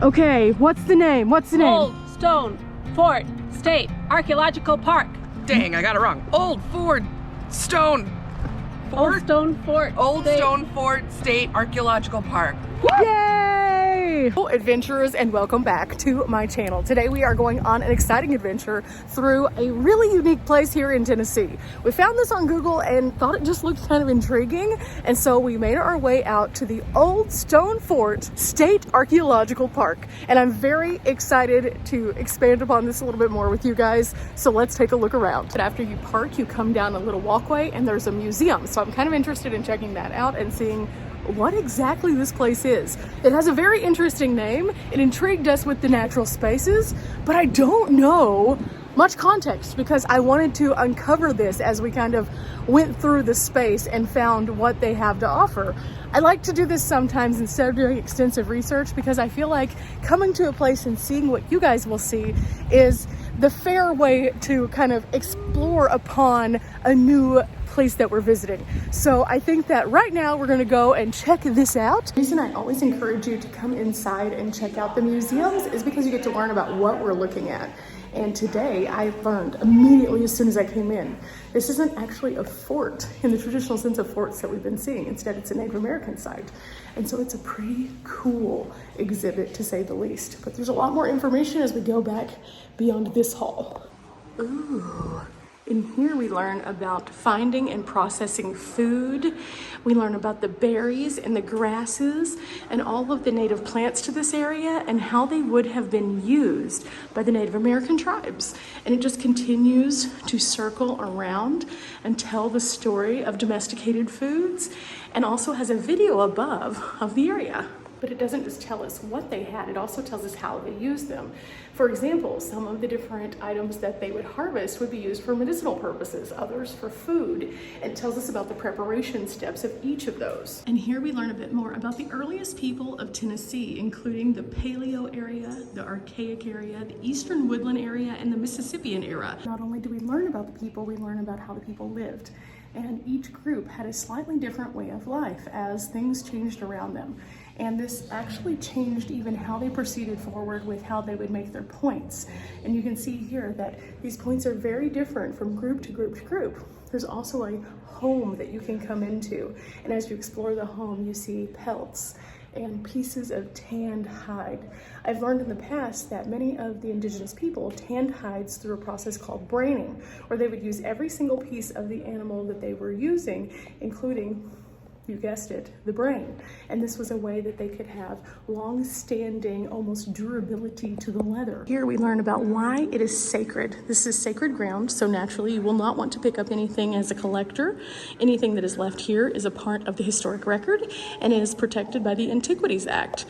Okay, what's the name? What's the name? Old Stone Fort State Archaeological Park. Dang, I got it wrong. Old Stone Fort State Archaeological Park. Yay! Hello, adventurers, and welcome back to my channel. Today we are going on an exciting adventure through a really unique place here in Tennessee. We found this on Google and thought it just looked kind of intriguing, and so we made our way out to the Old Stone Fort State Archaeological Park. And I'm very excited to expand upon this a little bit more with you guys, so let's take a look around. But after you park, you come down a little walkway and there's a museum, so I'm kind of interested in checking that out and seeing what exactly this place is. It has a very interesting name. It intrigued us with the natural spaces, but I don't know much context because I wanted to uncover this as we kind of went through the space and found what they have to offer. I like to do this sometimes instead of doing extensive research because I feel like coming to a place and seeing what you guys will see is the fair way to kind of explore upon a new place that we're visiting. So I think that right now we're gonna go and check this out. The reason I always encourage you to come inside and check out the museums is because you get to learn about what we're looking at. And today I learned immediately as soon as I came in, this isn't actually a fort in the traditional sense of forts that we've been seeing. Instead, it's a Native American site. And so it's a pretty cool exhibit to say the least. But there's a lot more information as we go back beyond this hall. Ooh. In here we learn about finding and processing food. We learn about the berries and the grasses and all of the native plants to this area and how they would have been used by the Native American tribes. And it just continues to circle around and tell the story of domesticated foods, and also has a video above of the area. But it doesn't just tell us what they had, it also tells us how they used them. For example, some of the different items that they would harvest would be used for medicinal purposes, others for food. It tells us about the preparation steps of each of those. And here we learn a bit more about the earliest people of Tennessee, including the Paleo area, the Archaic area, the Eastern Woodland area, and the Mississippian era. Not only do we learn about the people, we learn about how the people lived. And each group had a slightly different way of life as things changed around them. And this actually changed even how they proceeded forward with how they would make their points. And you can see here that these points are very different from group to group to group. There's also a home that you can come into. And as you explore the home, you see pelts and pieces of tanned hide. I've learned in the past that many of the indigenous people tanned hides through a process called braining, where they would use every single piece of the animal that they were using, including, you guessed it, the brain. And this was a way that they could have long-standing, almost durability to the leather. Here we learn about why it is sacred. This is sacred ground, so naturally you will not want to pick up anything as a collector. Anything that is left here is a part of the historic record and is protected by the Antiquities Act.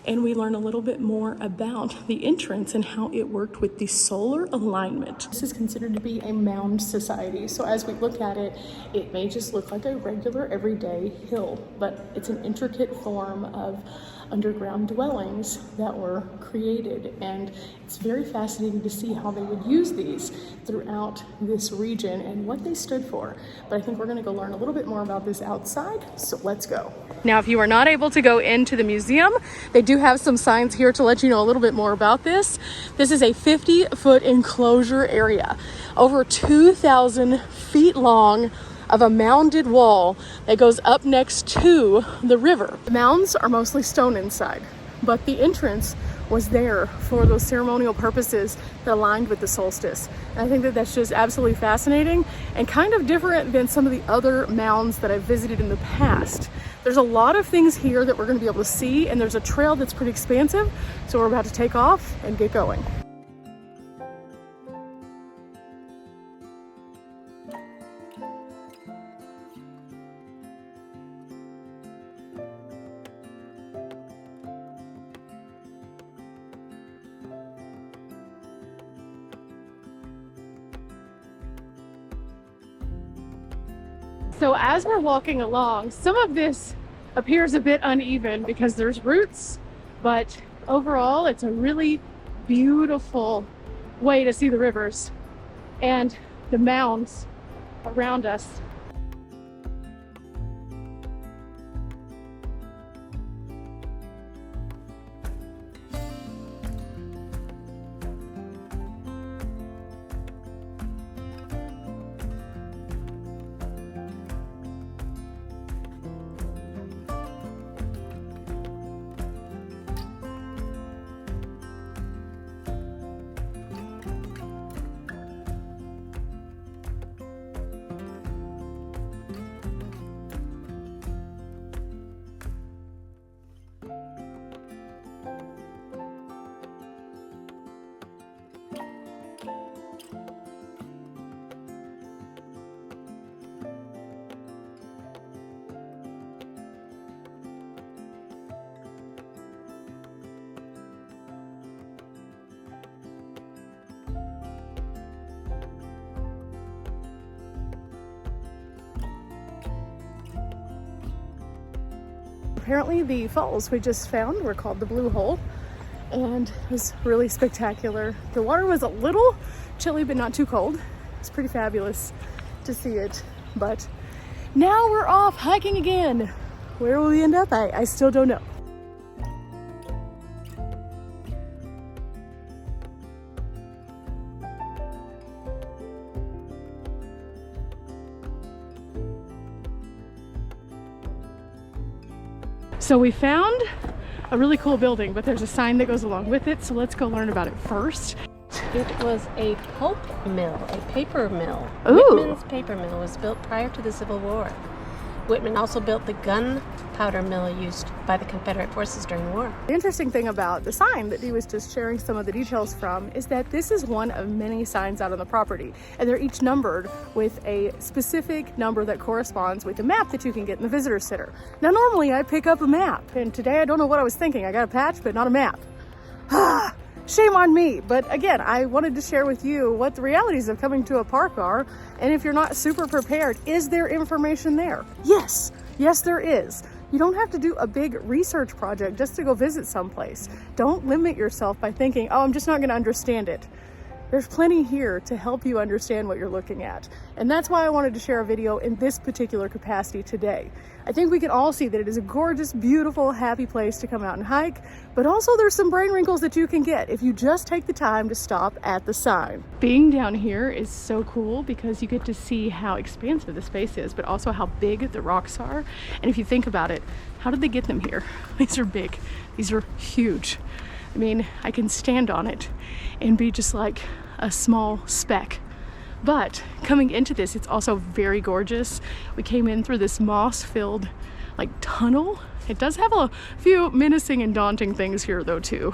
And we learn a little bit more about the entrance and how it worked with the solar alignment. This is considered to be a mound society. So as we look at it, it may just look like a regular everyday hill, but it's an intricate form of underground dwellings that were created, and it's very fascinating to see how they would use these throughout this region and what they stood for. But I think we're going to go learn a little bit more about this outside, so let's go. Now, if you are not able to go into the museum, they do have some signs here to let you know a little bit more about this. This is a 50-foot enclosure area, over 2,000 feet long, of a mounded wall that goes up next to the river. The mounds are mostly stone inside, but the entrance was there for those ceremonial purposes that aligned with the solstice. And I think that that's just absolutely fascinating and kind of different than some of the other mounds that I've visited in the past. There's a lot of things here that we're going to be able to see, and there's a trail that's pretty expansive, so we're about to take off and get going. So as we're walking along, some of this appears a bit uneven because there's roots, but overall it's a really beautiful way to see the rivers and the mounds around us. apparently the falls we just found were called the Blue Hole, and it was really spectacular. The water was a little chilly, but not too cold. It's pretty fabulous to see it. But now we're off hiking again. Where will we end up? I still don't know. So we found a really cool building, but there's a sign that goes along with it. So let's go learn about it first. It was a pulp mill, a paper mill. Ooh. Whitman's paper mill was built prior to the Civil War. Whitman also built the gunpowder mill used by the Confederate forces during the war. The interesting thing about the sign that Dee was just sharing some of the details from is that this is one of many signs out on the property, and they're each numbered with a specific number that corresponds with the map that you can get in the visitor center. Now normally I pick up a map, and today I don't know what I was thinking. I got a patch but not a map. Shame on me. But again, I wanted to share with you what the realities of coming to a park are, and if you're not super prepared, is there information there? Yes, there is. You don't have to do a big research project just to go visit someplace. Don't limit yourself by thinking, oh, I'm just not going to understand it. There's plenty here to help you understand what you're looking at. And that's why I wanted to share a video in this particular capacity today. I think we can all see that it is a gorgeous, beautiful, happy place to come out and hike, but also there's some brain wrinkles that you can get if you just take the time to stop at the sign. Being down here is so cool because you get to see how expansive the space is, but also how big the rocks are. And if you think about it, how did they get them here? These are big. These are huge. I mean, I can stand on it and be just like a small speck. But coming into this, it's also very gorgeous. We came in through this moss-filled like tunnel. It does have a few menacing and daunting things here though too.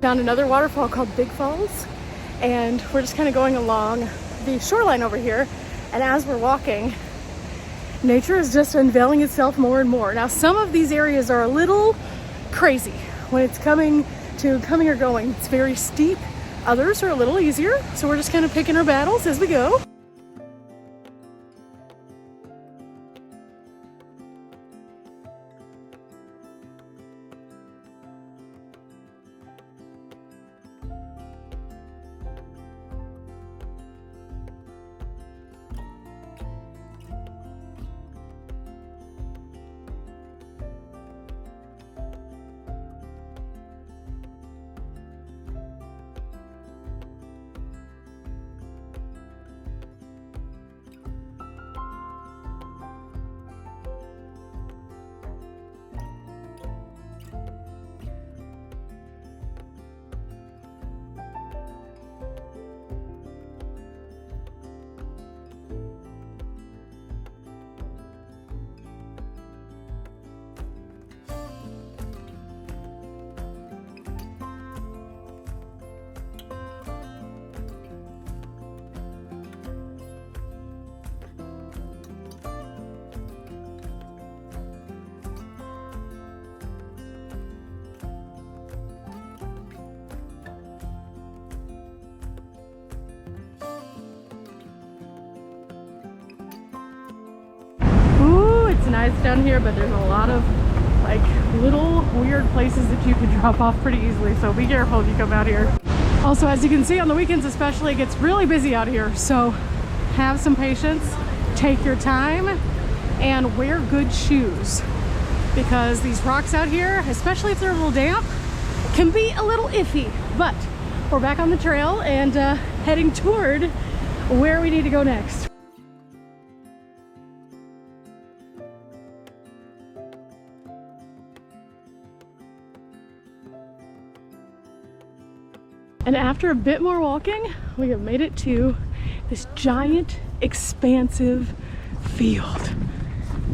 Found another waterfall called Big Falls, and we're just kind of going along the shoreline over here, and as we're walking, nature is just unveiling itself more and more. Now some of these areas are a little crazy when it's coming or going. It's very steep. Others are a little easier, so we're just kind of picking our battles as we go. It's nice down here, but there's a lot of like little weird places that you can drop off pretty easily, so be careful if you come out here. Also, as you can see on the weekends especially, it gets really busy out here, so have some patience, take your time, and wear good shoes, because these rocks out here, especially if they're a little damp, can be a little iffy. But we're back on the trail and heading toward where we need to go next. And after a bit more walking, we have made it to this giant, expansive field.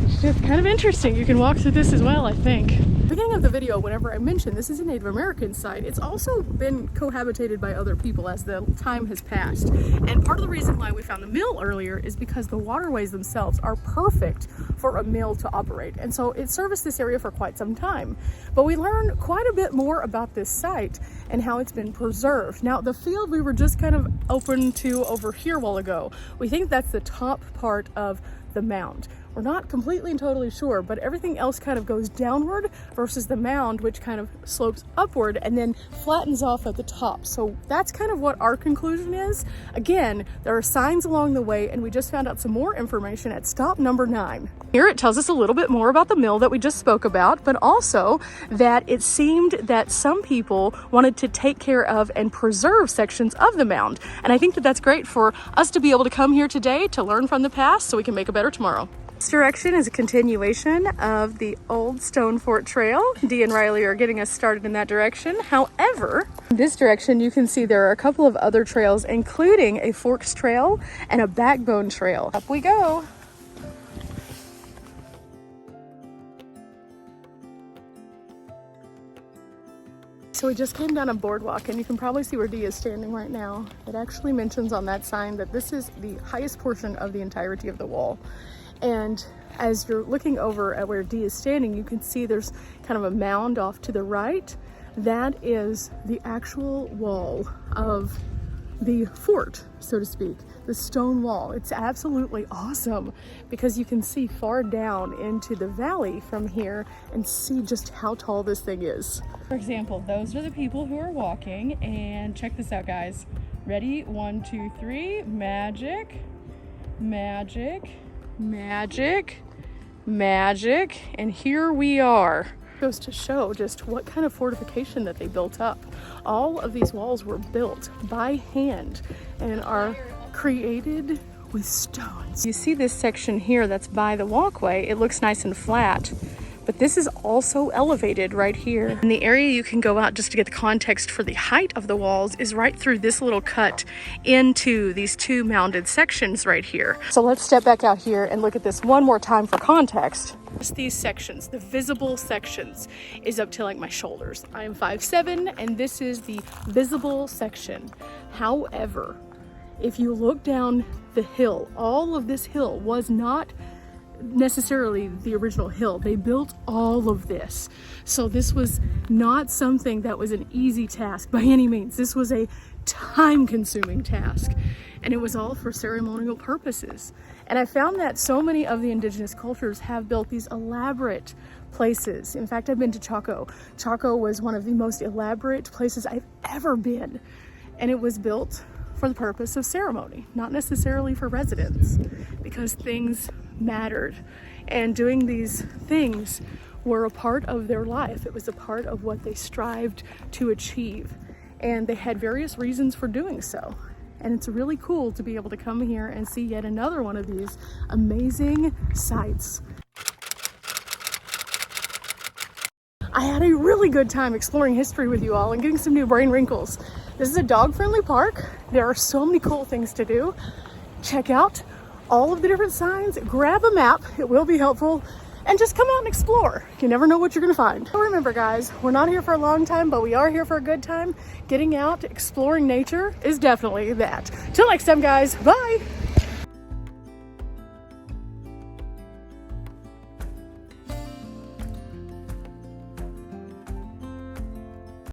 It's just kind of interesting. You can walk through this as well, I think. Beginning of the video, whenever I mentioned this is a Native American site, it's also been cohabitated by other people as the time has passed. And part of the reason why we found the mill earlier is because the waterways themselves are perfect for a mill to operate. And so it serviced this area for quite some time. But we learned quite a bit more about this site and how it's been preserved. Now, the field we were just kind of open to over here a while ago, we think that's the top part of the mound. We're not completely and totally sure, but everything else kind of goes downward versus the mound, which kind of slopes upward and then flattens off at the top. So that's kind of what our conclusion is. Again, there are signs along the way, and we just found out some more information at stop number 9. Here it tells us a little bit more about the mill that we just spoke about, but also that it seemed that some people wanted to take care of and preserve sections of the mound. And I think that that's great for us to be able to come here today to learn from the past so we can make it better tomorrow. This direction is a continuation of the old Stone Fort Trail. Dee and Riley are getting us started in that direction. However, in this direction you can see there are a couple of other trails, including a Forks Trail and a Backbone Trail. Up we go. So we just came down a boardwalk, and you can probably see where Dee is standing right now. It actually mentions on that sign that this is the highest portion of the entirety of the wall. And as you're looking over at where Dee is standing, you can see there's kind of a mound off to the right. That is the actual wall of the fort, so to speak, the stone wall. It's absolutely awesome because you can see far down into the valley from here and see just how tall this thing is. For example, those are the people who are walking, and check this out, guys. Ready? 1, 2, 3. Magic, magic, magic, magic, and here we are. Goes to show just what kind of fortification that they built up. All of these walls were built by hand and are created with stones. You see this section here that's by the walkway, it looks nice and flat, but this is also elevated right here. And the area you can go out just to get the context for the height of the walls is right through this little cut into these two mounded sections right here. So let's step back out here and look at this one more time for context. Just these sections, the visible sections, is up to like my shoulders. I am 5'7", and this is the visible section. However, if you look down the hill, all of this hill was not necessarily the original hill. They built all of this. So this was not something that was an easy task by any means. This was a time-consuming task, and it was all for ceremonial purposes. And I found that so many of the indigenous cultures have built these elaborate places. In fact, I've been to Chaco. Chaco was one of the most elaborate places I've ever been, and it was built for the purpose of ceremony, not necessarily for residents, because things mattered, and doing these things were a part of their life. It was a part of what they strived to achieve, and they had various reasons for doing so. And it's really cool to be able to come here and see yet another one of these amazing sites. I had a really good time exploring history with you all and getting some new brain wrinkles. This is a dog-friendly park. There are so many cool things to do. Check out all of the different signs, grab a map, it will be helpful, and just come out and explore. You never know what you're gonna find. Remember guys, we're not here for a long time, but we are here for a good time. Getting out, exploring nature is definitely that. Till next time guys, bye!